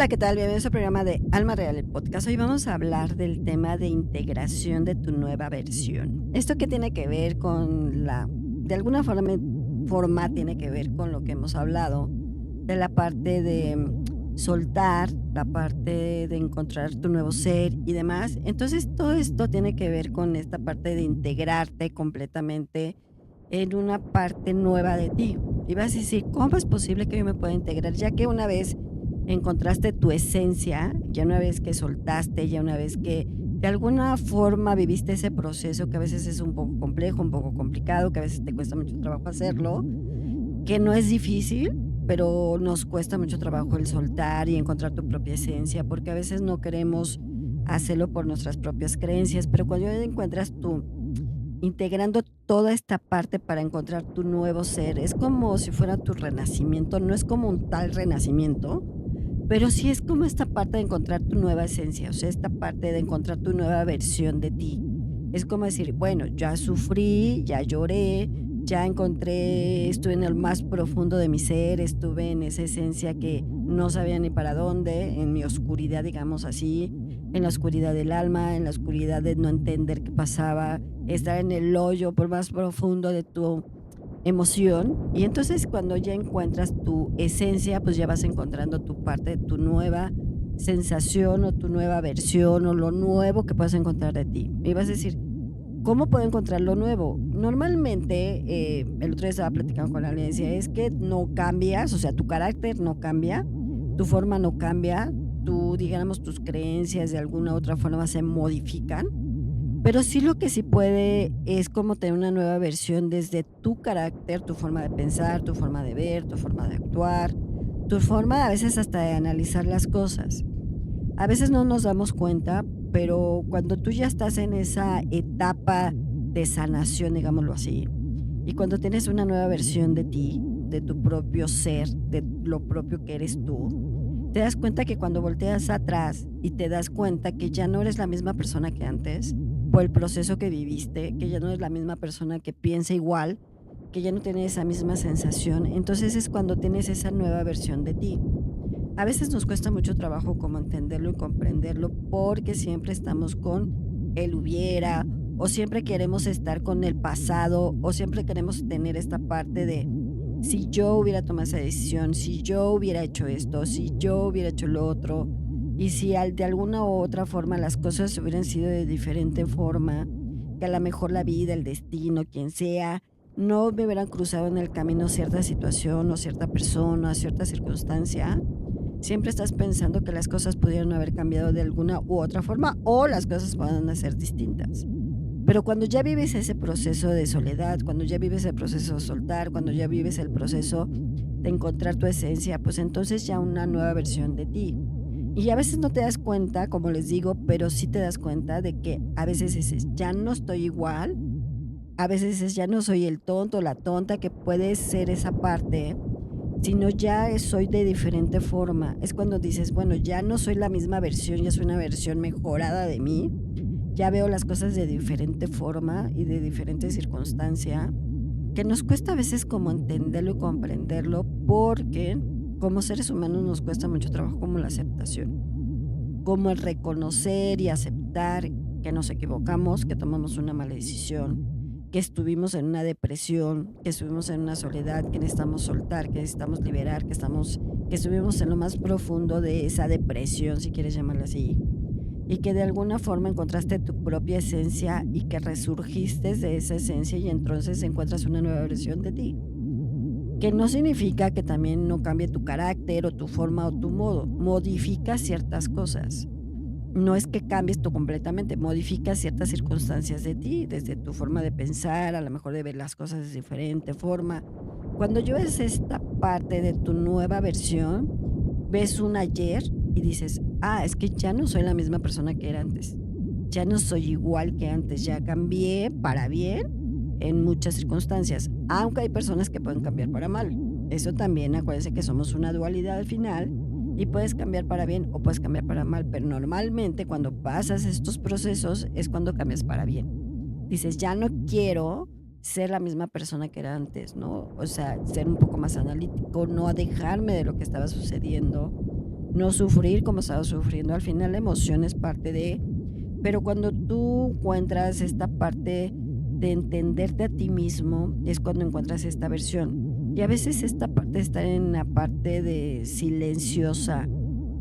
Hola, ¿qué tal? Bienvenidos al programa de Alma Real, el podcast. Hoy vamos a hablar del tema de integración de tu nueva versión. ¿Esto qué tiene que ver con de alguna forma tiene que ver con lo que hemos hablado, de la parte de soltar, la parte de encontrar tu nuevo ser y demás? Entonces, todo esto tiene que ver con esta parte de integrarte completamente en una parte nueva de ti. Y vas a decir, ¿cómo es posible que yo me pueda integrar? Ya que una vez encontraste tu esencia, ya una vez que soltaste, ya una vez que de alguna forma viviste ese proceso que a veces es un poco complejo, un poco complicado, que a veces te cuesta mucho trabajo hacerlo, que no es difícil, pero nos cuesta mucho trabajo el soltar y encontrar tu propia esencia, porque a veces no queremos hacerlo por nuestras propias creencias, pero cuando ya encuentras tú integrando toda esta parte para encontrar tu nuevo ser, es como si fuera tu renacimiento, no es como un tal renacimiento, pero sí es como esta parte de encontrar tu nueva esencia, o sea, esta parte de encontrar tu nueva versión de ti. Es como decir, bueno, ya sufrí, ya lloré, ya encontré, estuve en el más profundo de mi ser, estuve en esa esencia que no sabía ni para dónde, en mi oscuridad, digamos así, en la oscuridad del alma, en la oscuridad de no entender qué pasaba, estar en el hoyo por más profundo de tu emoción. Y entonces cuando ya encuentras tu esencia, pues ya vas encontrando tu parte de tu nueva sensación o tu nueva versión o lo nuevo que puedes encontrar de ti. Y vas a decir, ¿cómo puedo encontrar lo nuevo? Normalmente, el otro día estaba platicando con alguien y decía, es que no cambias, o sea, tu carácter no cambia, tu forma no cambia, digamos, tus creencias de alguna otra forma se modifican, pero sí lo que sí puede es como tener una nueva versión desde tu carácter, tu forma de pensar, tu forma de ver, tu forma de actuar, tu forma a veces hasta de analizar las cosas. A veces no nos damos cuenta, pero cuando tú ya estás en esa etapa de sanación, digámoslo así, y cuando tienes una nueva versión de ti, de tu propio ser, de lo propio que eres tú, te das cuenta que cuando volteas atrás y te das cuenta que ya no eres la misma persona que antes, por el proceso que viviste, que ya no eres la misma persona que piensa igual, que ya no tienes esa misma sensación, entonces es cuando tienes esa nueva versión de ti. A veces nos cuesta mucho trabajo como entenderlo y comprenderlo porque siempre estamos con el hubiera o siempre queremos estar con el pasado o siempre queremos tener esta parte de si yo hubiera tomado esa decisión, si yo hubiera hecho esto, si yo hubiera hecho lo otro y si de alguna u otra forma las cosas hubieran sido de diferente forma, que a lo mejor la vida, el destino, quien sea, no me hubieran cruzado en el camino cierta situación o cierta persona, cierta circunstancia. Siempre estás pensando que las cosas pudieron haber cambiado de alguna u otra forma o las cosas puedan ser distintas. Pero cuando ya vives ese proceso de soledad, cuando ya vives el proceso de soltar, cuando ya vives el proceso de encontrar tu esencia, pues entonces ya una nueva versión de ti. Y a veces no te das cuenta, como les digo, pero sí te das cuenta de que a veces dices, ya no estoy igual, a veces dices, ya no soy el tonto, la tonta, que puede ser esa parte, sino ya soy de diferente forma. Es cuando dices, bueno, ya no soy la misma versión, ya soy una versión mejorada de mí, ya veo las cosas de diferente forma y de diferente circunstancia, que nos cuesta a veces como entenderlo y comprenderlo, porque como seres humanos nos cuesta mucho trabajo como la aceptación, como el reconocer y aceptar que nos equivocamos, que tomamos una mala decisión, que estuvimos en una depresión, que estuvimos en una soledad, que necesitamos soltar, que necesitamos liberar, que estuvimos en lo más profundo de esa depresión, si quieres llamarla así, y que de alguna forma encontraste tu propia esencia y que resurgiste de esa esencia y entonces encuentras una nueva versión de ti. Que no significa que también no cambie tu carácter o tu forma o tu modo, modifica ciertas cosas. No es que cambies tú completamente, modificas ciertas circunstancias de ti, desde tu forma de pensar, a lo mejor de ver las cosas de diferente forma. Cuando yo ves esta parte de tu nueva versión, ves un ayer y dices, ah, es que ya no soy la misma persona que era antes. Ya no soy igual que antes, ya cambié para bien en muchas circunstancias, aunque hay personas que pueden cambiar para mal. Eso también, acuérdense que somos una dualidad al final y puedes cambiar para bien o puedes cambiar para mal, pero normalmente cuando pasas estos procesos es cuando cambias para bien. Dices, ya no quiero ser la misma persona que era antes, ¿no? O sea, ser un poco más analítico, no dejarme de lo que estaba sucediendo, no sufrir como estabas sufriendo. Al final la emoción es parte de, pero cuando tú encuentras esta parte de entenderte a ti mismo, es cuando encuentras esta versión. Y a veces esta parte de estar en la parte de silenciosa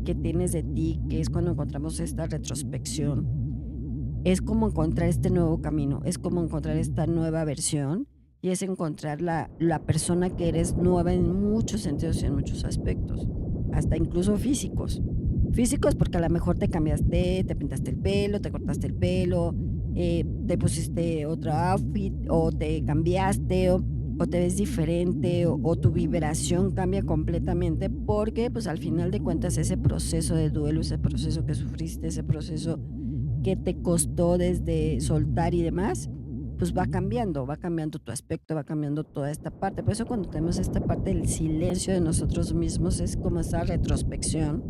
que tienes de ti, que es cuando encontramos esta retrospección, es como encontrar este nuevo camino, es como encontrar esta nueva versión y es encontrar la persona que eres nueva en muchos sentidos y en muchos aspectos, hasta incluso físicos. Físicos porque a lo mejor te cambiaste, te pintaste el pelo, te cortaste el pelo, te pusiste otro outfit o te cambiaste o te ves diferente o tu vibración cambia completamente porque pues al final de cuentas ese proceso de duelo, ese proceso que sufriste, ese proceso que te costó desde soltar y demás, pues va cambiando tu aspecto, va cambiando toda esta parte. Por eso cuando tenemos esta parte del silencio de nosotros mismos es como esa retrospección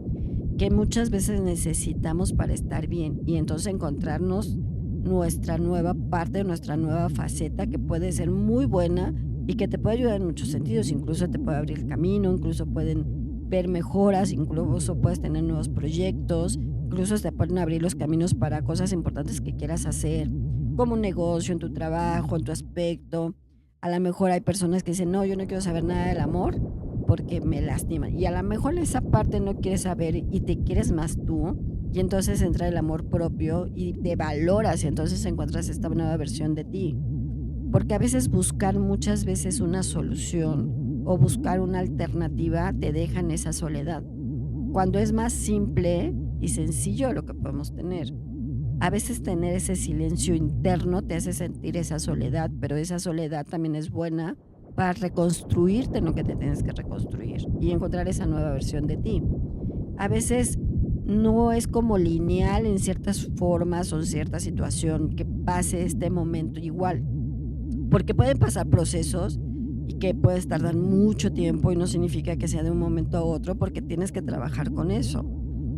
que muchas veces necesitamos para estar bien y entonces encontrarnos nuestra nueva parte, nuestra nueva faceta que puede ser muy buena y que te puede ayudar en muchos sentidos, incluso te puede abrir camino, incluso pueden ver mejoras, incluso puedes tener nuevos proyectos, incluso te pueden abrir los caminos para cosas importantes que quieras hacer, como un negocio, en tu trabajo, en tu aspecto. A lo mejor hay personas que dicen, no, yo no quiero saber nada del amor porque me lastiman. Y a lo mejor esa parte no quieres saber y te quieres más tú. Y entonces entra el amor propio y te valoras y entonces encuentras esta nueva versión de ti. Porque a veces buscar muchas veces una solución o buscar una alternativa te deja en esa soledad. Cuando es más simple y sencillo lo que podemos tener. A veces tener ese silencio interno te hace sentir esa soledad, pero esa soledad también es buena para reconstruirte en lo que te tienes que reconstruir y encontrar esa nueva versión de ti. A veces no es como lineal en ciertas formas o en cierta situación que pase este momento igual, porque pueden pasar procesos y que puedes tardar mucho tiempo y no significa que sea de un momento a otro porque tienes que trabajar con eso.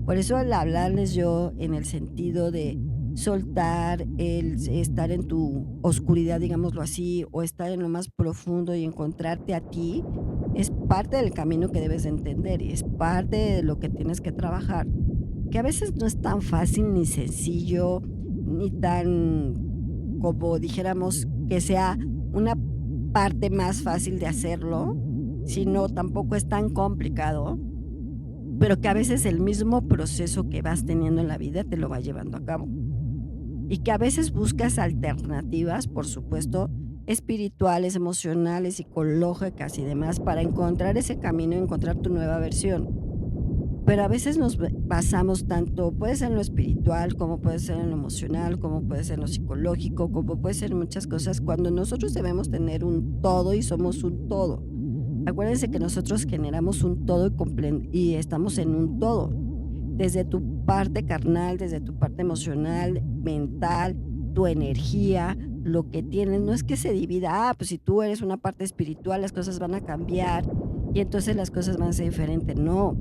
Por eso al hablarles yo en el sentido de soltar, el estar en tu oscuridad, digámoslo así, o estar en lo más profundo y encontrarte a ti, es parte del camino que debes de entender y es parte de lo que tienes que trabajar, que a veces no es tan fácil ni sencillo, ni tan, como dijéramos, que sea una parte más fácil de hacerlo, sino tampoco es tan complicado, pero que a veces el mismo proceso que vas teniendo en la vida te lo va llevando a cabo. Y que a veces buscas alternativas, por supuesto, espirituales, emocionales, psicológicas y demás, para encontrar ese camino, encontrar tu nueva versión. Pero a veces nos basamos tanto, puede ser en lo espiritual, como puede ser en lo emocional, como puede ser en lo psicológico, como puede ser en muchas cosas, cuando nosotros debemos tener un todo y somos un todo. Acuérdense que nosotros generamos un todo y estamos en un todo. Desde tu parte carnal, desde tu parte emocional, mental, tu energía, lo que tienes, no es que se divida, pues si tú eres una parte espiritual, las cosas van a cambiar y entonces las cosas van a ser diferentes. No.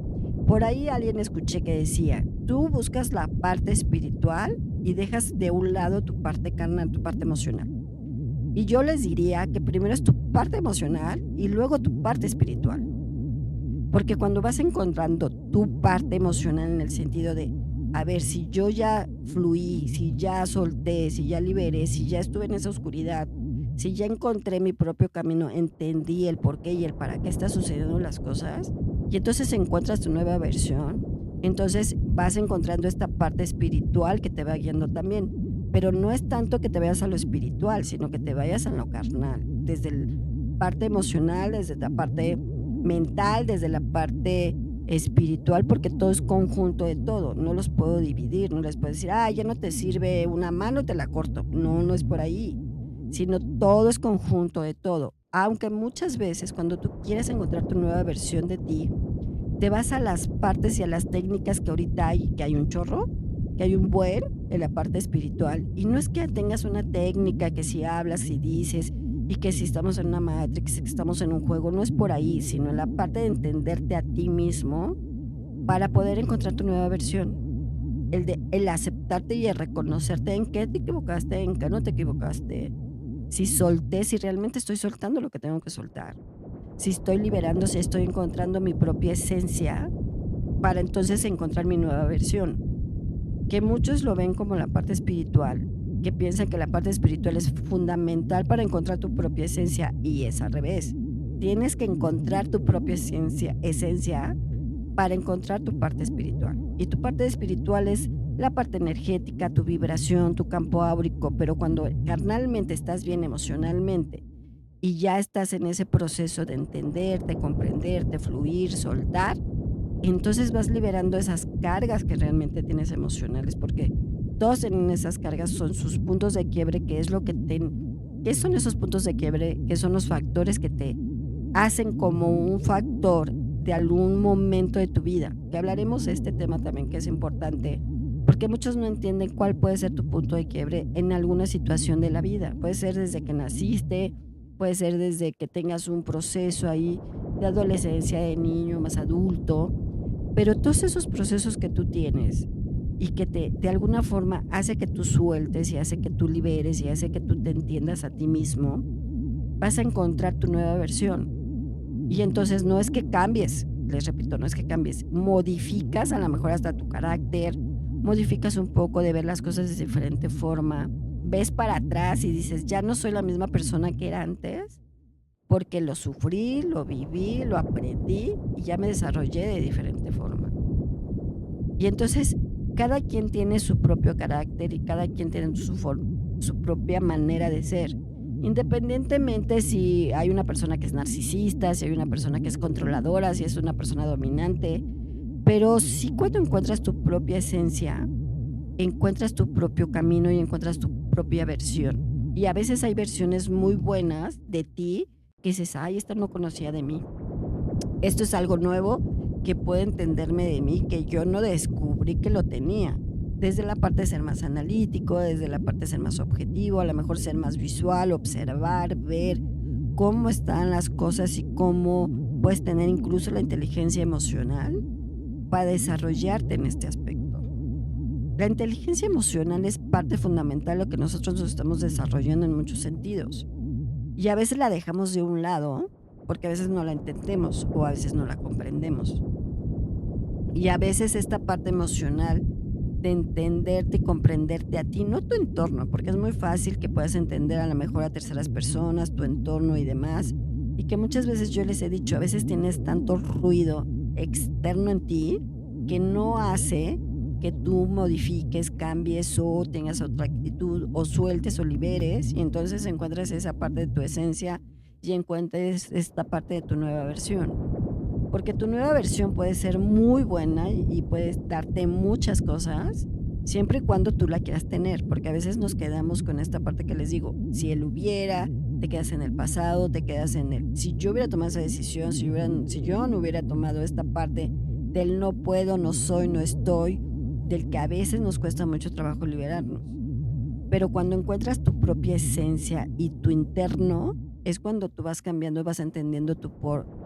Por ahí alguien escuché que decía, tú buscas la parte espiritual y dejas de un lado tu parte carnal, tu parte emocional. Y yo les diría que primero es tu parte emocional y luego tu parte espiritual. Porque cuando vas encontrando tu parte emocional en el sentido de, a ver, si yo ya fluí, si ya solté, si ya liberé, si ya estuve en esa oscuridad, si ya encontré mi propio camino, entendí el por qué y el para qué están sucediendo las cosas, y entonces encuentras tu nueva versión, entonces vas encontrando esta parte espiritual que te va guiando también. Pero no es tanto que te vayas a lo espiritual, sino que te vayas a lo carnal, desde la parte emocional, desde la parte mental, desde la parte espiritual, porque todo es conjunto de todo, no los puedo dividir, no les puedo decir, ah, ya no te sirve una mano, te la corto. No, no es por ahí, sino todo es conjunto de todo. Aunque muchas veces cuando tú quieres encontrar tu nueva versión de ti, te vas a las partes y a las técnicas que ahorita hay, que hay un chorro, que hay un buen en la parte espiritual. Y no es que tengas una técnica que si hablas y dices, y que si estamos en una Matrix, que estamos en un juego, no es por ahí, sino en la parte de entenderte a ti mismo para poder encontrar tu nueva versión. El aceptarte y el reconocerte en qué te equivocaste, en qué no te equivocaste. Si solté, si realmente estoy soltando lo que tengo que soltar. Si estoy liberando, si estoy encontrando mi propia esencia, para entonces encontrar mi nueva versión. Que muchos lo ven como la parte espiritual, que piensan que la parte espiritual es fundamental para encontrar tu propia esencia y es al revés. Tienes que encontrar tu propia esencia para encontrar tu parte espiritual. Y tu parte espiritual es la parte energética, tu vibración, tu campo áurico, pero cuando carnalmente estás bien emocionalmente y ya estás en ese proceso de entenderte, comprenderte, fluir, soltar, entonces vas liberando esas cargas que realmente tienes emocionales, porque todos tienen esas cargas, son sus puntos de quiebre, que es lo que ¿qué son esos puntos de quiebre? Que son los factores que te hacen como un factor de algún momento de tu vida. Que hablaremos de este tema también, que es importante, porque muchos no entienden cuál puede ser tu punto de quiebre en alguna situación de la vida. Puede ser desde que naciste, puede ser desde que tengas un proceso ahí de adolescencia, de niño, más adulto, pero todos esos procesos que tú tienes y que de alguna forma hace que tú sueltes y hace que tú liberes y hace que tú te entiendas a ti mismo, vas a encontrar tu nueva versión. Y entonces no es que cambies, les repito, no es que cambies, modificas a lo mejor hasta tu carácter, modificas un poco de ver las cosas de diferente forma, ves para atrás y dices, ya no soy la misma persona que era antes, porque lo sufrí, lo viví, lo aprendí y ya me desarrollé de diferente forma. Y entonces cada quien tiene su propio carácter y cada quien tiene su propia manera de ser. Independientemente si hay una persona que es narcisista, si hay una persona que es controladora, si es una persona dominante, pero sí cuando encuentras tu propia esencia, encuentras tu propio camino y encuentras tu propia versión. Y a veces hay versiones muy buenas de ti que dices, ay, esta no conocía de mí. Esto es algo nuevo que puede entenderme de mí, que yo no descubrí que lo tenía. Desde la parte de ser más analítico, desde la parte de ser más objetivo, a lo mejor ser más visual, observar, ver cómo están las cosas y cómo puedes tener incluso la inteligencia emocional para desarrollarte en este aspecto. La inteligencia emocional es parte fundamental de lo que nosotros nos estamos desarrollando en muchos sentidos. Y a veces la dejamos de un lado porque a veces no la entendemos o a veces no la comprendemos. Y a veces esta parte emocional de entenderte y comprenderte a ti, no tu entorno, porque es muy fácil que puedas entender a lo mejor a terceras personas, tu entorno y demás, y que muchas veces yo les he dicho, a veces tienes tanto ruido externo en ti que no hace que tú modifiques, cambies o tengas otra actitud o sueltes o liberes y entonces encuentres esa parte de tu esencia y encuentres esta parte de tu nueva versión. Porque tu nueva versión puede ser muy buena y puede darte muchas cosas, siempre y cuando tú la quieras tener, porque a veces nos quedamos con esta parte que les digo, si él hubiera, te quedas en el pasado, te quedas en el, si yo hubiera tomado esa decisión, si yo no hubiera tomado esta parte del no puedo, no soy, no estoy, del que a veces nos cuesta mucho trabajo liberarnos. Pero cuando encuentras tu propia esencia y tu interno, es cuando tú vas cambiando y vas entendiendo tu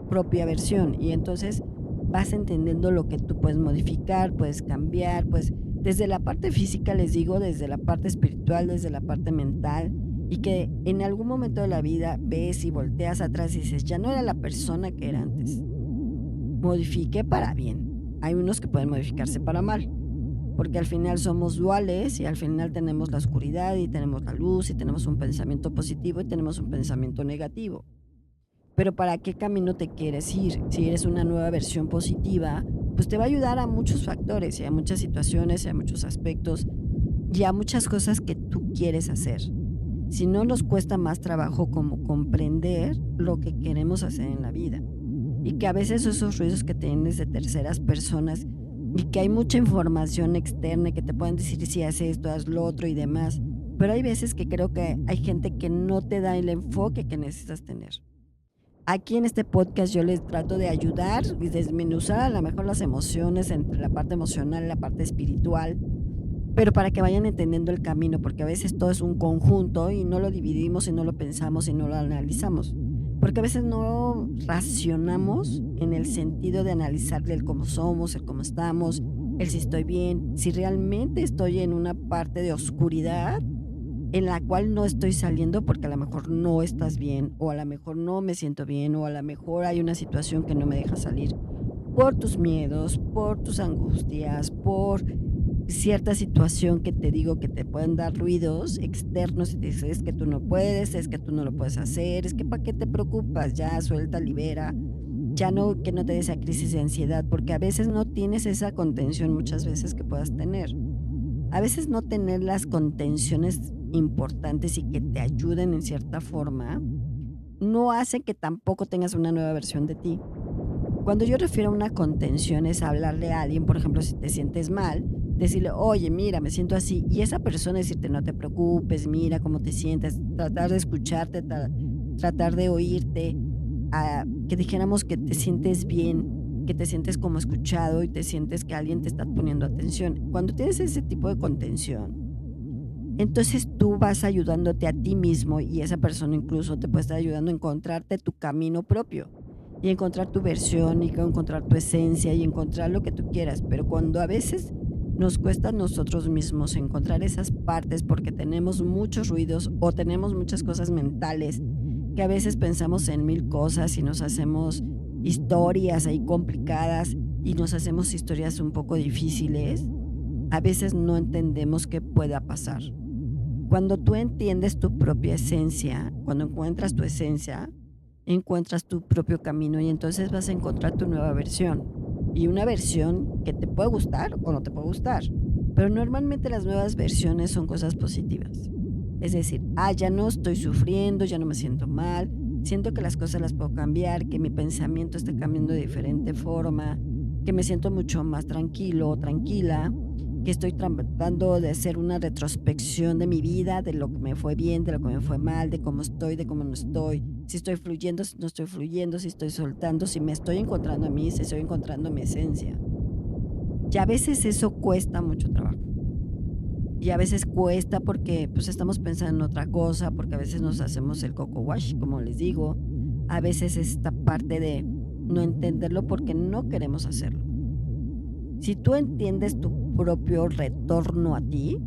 propia versión. Y entonces vas entendiendo lo que tú puedes modificar, puedes cambiar, pues desde la parte física, les digo, desde la parte espiritual, desde la parte mental. Y que en algún momento de la vida ves y volteas atrás y dices, ya no era la persona que era antes. Modifiqué para bien. Hay unos que pueden modificarse para mal. Porque al final somos duales y al final tenemos la oscuridad y tenemos la luz y tenemos un pensamiento positivo y tenemos un pensamiento negativo. Pero ¿para qué camino te quieres ir? Si eres una nueva versión positiva, pues te va a ayudar a muchos factores y a muchas situaciones y a muchos aspectos y a muchas cosas que tú quieres hacer. Si no nos cuesta más trabajo como comprender lo que queremos hacer en la vida. Y que a veces esos ruidos que tienes de terceras personas y que hay mucha información externa que te pueden decir si haces esto, haz lo otro y demás. Pero hay veces que creo que hay gente que no te da el enfoque que necesitas tener. Aquí en este podcast yo les trato de ayudar y desmenuzar a lo mejor las emociones entre la parte emocional y la parte espiritual, pero para que vayan entendiendo el camino, porque a veces todo es un conjunto y no lo dividimos y no lo pensamos y no lo analizamos. Porque a veces no racionamos en el sentido de analizarle el cómo somos, el cómo estamos, el si estoy bien, si realmente estoy en una parte de oscuridad en la cual no estoy saliendo porque a lo mejor no estás bien, o a lo mejor no me siento bien, o a lo mejor hay una situación que no me deja salir. por tus miedos, por tus angustias, por cierta situación que te digo que te pueden dar ruidos externos y te dices: "Es que tú no puedes, es que tú no lo puedes hacer, es que para qué te preocupas, ya suelta, libera". Ya no, que no te dé esa crisis de ansiedad, porque a veces no tienes esa contención muchas veces que puedas tener. A veces no tener las contenciones importantes y que te ayuden en cierta forma, no hace que tampoco tengas una nueva versión de ti. Cuando yo refiero a una contención es hablarle a alguien, por ejemplo, si te sientes mal, decirle: "Oye, mira, me siento así", y esa persona decirte: "No te preocupes, mira cómo te sientes", tratar de escucharte, tratar de oírte, que dijéramos que te sientes bien, que te sientes como escuchado y te sientes que alguien te está poniendo atención. Cuando tienes ese tipo de contención, entonces tú vas ayudándote a ti mismo y esa persona incluso te puede estar ayudando a encontrarte tu camino propio y encontrar tu versión y encontrar tu esencia y encontrar lo que tú quieras. Pero cuando a veces nos cuesta a nosotros mismos encontrar esas partes porque tenemos muchos ruidos o tenemos muchas cosas mentales que a veces pensamos en mil cosas y nos hacemos historias ahí complicadas y nos hacemos historias un poco difíciles, a veces no entendemos qué pueda pasar. Cuando tú entiendes tu propia esencia, cuando encuentras tu esencia, encuentras tu propio camino y entonces vas a encontrar tu nueva versión. Y una versión que te puede gustar o no te puede gustar. Pero normalmente las nuevas versiones son cosas positivas. Es decir, ya no estoy sufriendo, ya no me siento mal, siento que las cosas las puedo cambiar, que mi pensamiento está cambiando de diferente forma, que me siento mucho más tranquilo o tranquila, que estoy tratando de hacer una retrospección de mi vida, de lo que me fue bien, de lo que me fue mal, de cómo estoy, de cómo no estoy, si estoy fluyendo, si no estoy fluyendo, si estoy soltando, si me estoy encontrando a mí, si estoy encontrando mi esencia. Y a veces eso cuesta mucho trabajo. Y a veces cuesta porque pues estamos pensando en otra cosa, porque a veces nos hacemos el coco wash, como les digo. A veces esta parte de no entenderlo porque no queremos hacerlo. Si tú entiendes tu propio retorno a ti,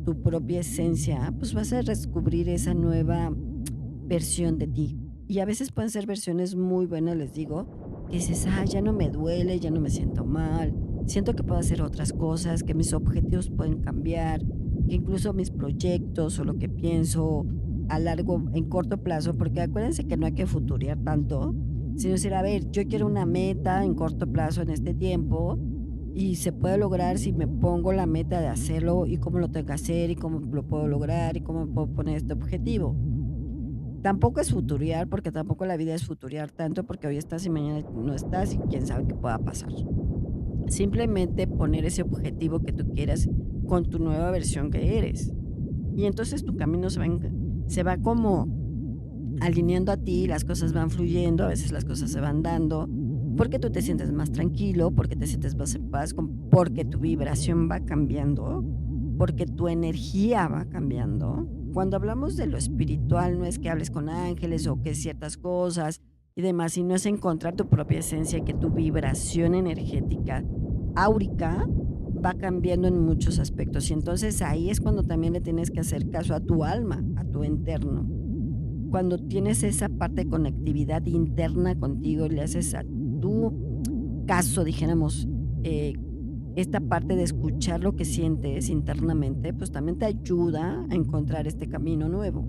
tu propia esencia, pues vas a descubrir esa nueva versión de ti. Y a veces pueden ser versiones muy buenas, les digo, que dices: ya no me duele, ya no me siento mal, siento que puedo hacer otras cosas, que mis objetivos pueden cambiar, que incluso mis proyectos o lo que pienso en corto plazo, porque acuérdense que no hay que futurear tanto, sino decir: a ver, yo quiero una meta en corto plazo en este tiempo y se puede lograr si me pongo la meta de hacerlo y cómo lo tengo que hacer y cómo lo puedo lograr y cómo puedo poner este objetivo. Tampoco es futurear, porque tampoco la vida es futurear tanto, porque hoy estás y mañana no estás y quién sabe qué pueda pasar. Simplemente poner ese objetivo que tú quieras con tu nueva versión que eres. Y entonces tu camino se va como alineando a ti, las cosas van fluyendo, a veces las cosas se van dando, porque tú te sientes más tranquilo, porque te sientes más en paz, porque tu vibración va cambiando, porque tu energía va cambiando. Cuando hablamos de lo espiritual, no es que hables con ángeles o que ciertas cosas y demás, sino es encontrar tu propia esencia, que tu vibración energética, áurica, va cambiando en muchos aspectos. Y entonces ahí es cuando también le tienes que hacer caso a tu alma, a tu interno. Cuando tienes esa parte de conectividad interna contigo, le haces a tu caso, dijéramos, esta parte de escuchar lo que sientes internamente, pues también te ayuda a encontrar este camino nuevo.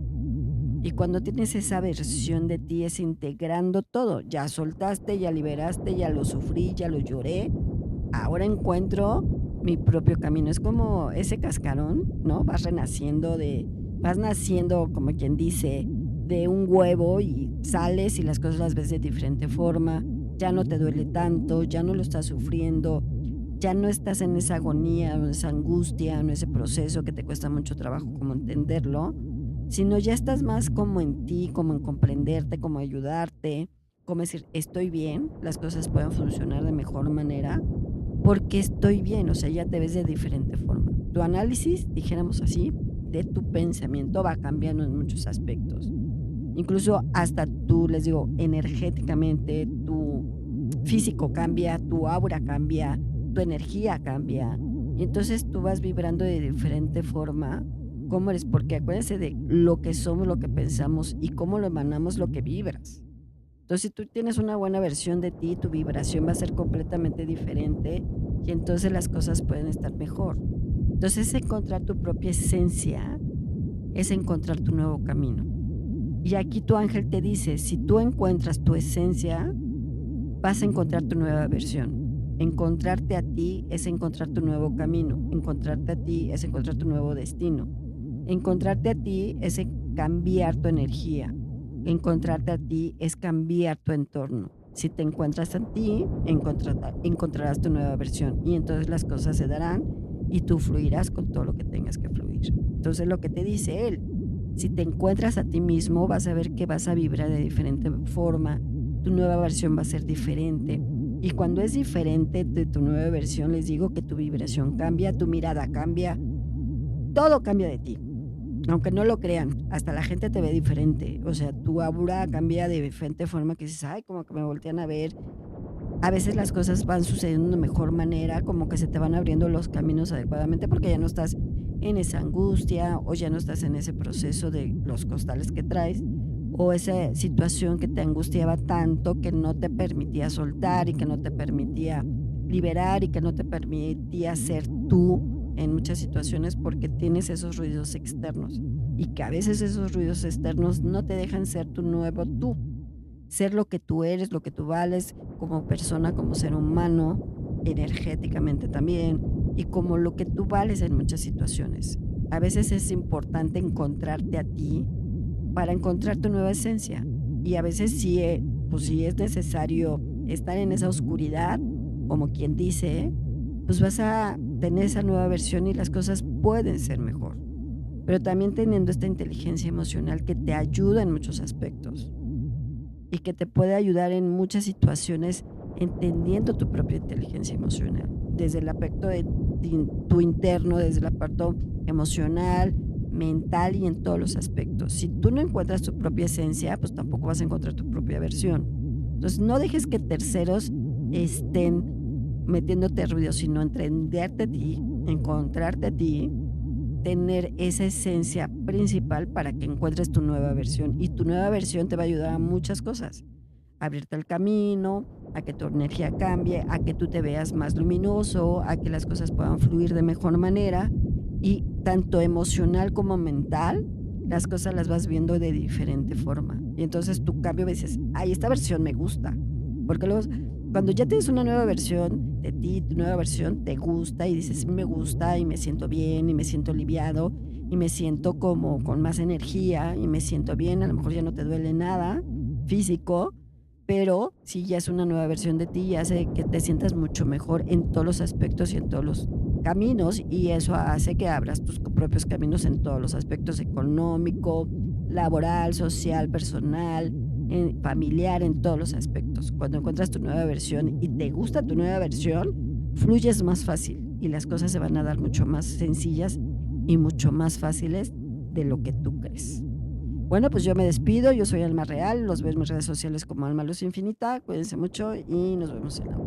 Y cuando tienes esa versión de ti, es integrando todo. Ya soltaste, ya liberaste, ya lo sufrí, ya lo lloré. Ahora encuentro mi propio camino. Es como ese cascarón, ¿no? Vas naciendo, como quien dice, de un huevo y sales y las cosas las ves de diferente forma. Ya no te duele tanto, ya no lo estás sufriendo, ya no estás en esa agonía, o esa angustia, en ese proceso que te cuesta mucho trabajo como entenderlo, sino ya estás más como en ti, como en comprenderte, como ayudarte, como decir: estoy bien, las cosas pueden funcionar de mejor manera, porque estoy bien, o sea, ya te ves de diferente forma. Tu análisis, dijéramos así, de tu pensamiento va cambiando en muchos aspectos. Incluso hasta tú, les digo, energéticamente, tu físico cambia, tu aura cambia, tu energía cambia. Y entonces tú vas vibrando de diferente forma. ¿Cómo eres? Porque acuérdense de lo que somos, lo que pensamos y cómo lo emanamos, lo que vibras. Entonces, si tú tienes una buena versión de ti, tu vibración va a ser completamente diferente y entonces las cosas pueden estar mejor. Entonces, encontrar tu propia esencia es encontrar tu nuevo camino. Y aquí tu ángel te dice, si tú encuentras tu esencia, vas a encontrar tu nueva versión. Encontrarte a ti es encontrar tu nuevo camino. Encontrarte a ti es encontrar tu nuevo destino. Encontrarte a ti es cambiar tu energía. Encontrarte a ti es cambiar tu entorno. Si te encuentras a ti, encontrarás tu nueva versión y entonces las cosas se darán y tú fluirás con todo lo que tengas que fluir. Entonces lo que te dice él, si te encuentras a ti mismo, vas a ver que vas a vibrar de diferente forma, tu nueva versión va a ser diferente. Y cuando es diferente de tu nueva versión, les digo que tu vibración cambia, tu mirada cambia, todo cambia de ti. Aunque no lo crean, hasta la gente te ve diferente. O sea, tu aura cambia de diferente forma que dices, ay, como que me voltean a ver. A veces las cosas van sucediendo de mejor manera, como que se te van abriendo los caminos adecuadamente porque ya no estás en esa angustia o ya no estás en ese proceso de los costales que traes o esa situación que te angustiaba tanto que no te permitía soltar y que no te permitía liberar y que no te permitía ser tú en muchas situaciones porque tienes esos ruidos externos y que a veces esos ruidos externos no te dejan ser tu nuevo tú, ser lo que tú eres, lo que tú vales como persona, como ser humano, energéticamente también, y como lo que tú vales en muchas situaciones. A veces es importante encontrarte a ti para encontrar tu nueva esencia. Y a veces sí, pues sí es necesario estar en esa oscuridad, como quien dice, pues vas a tener esa nueva versión y las cosas pueden ser mejor. Pero también teniendo esta inteligencia emocional que te ayuda en muchos aspectos y que te puede ayudar en muchas situaciones entendiendo tu propia inteligencia emocional, desde el aspecto de tu interno, desde el aspecto emocional, mental y en todos los aspectos. Si tú no encuentras tu propia esencia, pues tampoco vas a encontrar tu propia versión. Entonces, no dejes que terceros estén metiéndote ruido, sino entenderte a ti, encontrarte a ti, tener esa esencia principal para que encuentres tu nueva versión. Y tu nueva versión te va a ayudar a muchas cosas. A abrirte el camino, a que tu energía cambie, a que tú te veas más luminoso, a que las cosas puedan fluir de mejor manera. Y tanto emocional como mental, las cosas las vas viendo de diferente forma. Y entonces tu cambio dices, ay, esta versión me gusta. Porque luego, cuando ya tienes una nueva versión de ti, tu nueva versión te gusta y dices, sí me gusta y me siento bien y me siento aliviado y me siento como con más energía y me siento bien, a lo mejor ya no te duele nada físico, pero sí ya es una nueva versión de ti y hace que te sientas mucho mejor en todos los aspectos y en todos los caminos y eso hace que abras tus propios caminos en todos los aspectos económico, laboral, social, personal, familiar, en todos los aspectos. Cuando encuentras tu nueva versión y te gusta tu nueva versión, fluyes más fácil y las cosas se van a dar mucho más sencillas y mucho más fáciles de lo que tú crees. Bueno, pues yo me despido, yo soy Alma Real, los veo en mis redes sociales como Alma Luz Infinita, cuídense mucho y nos vemos en la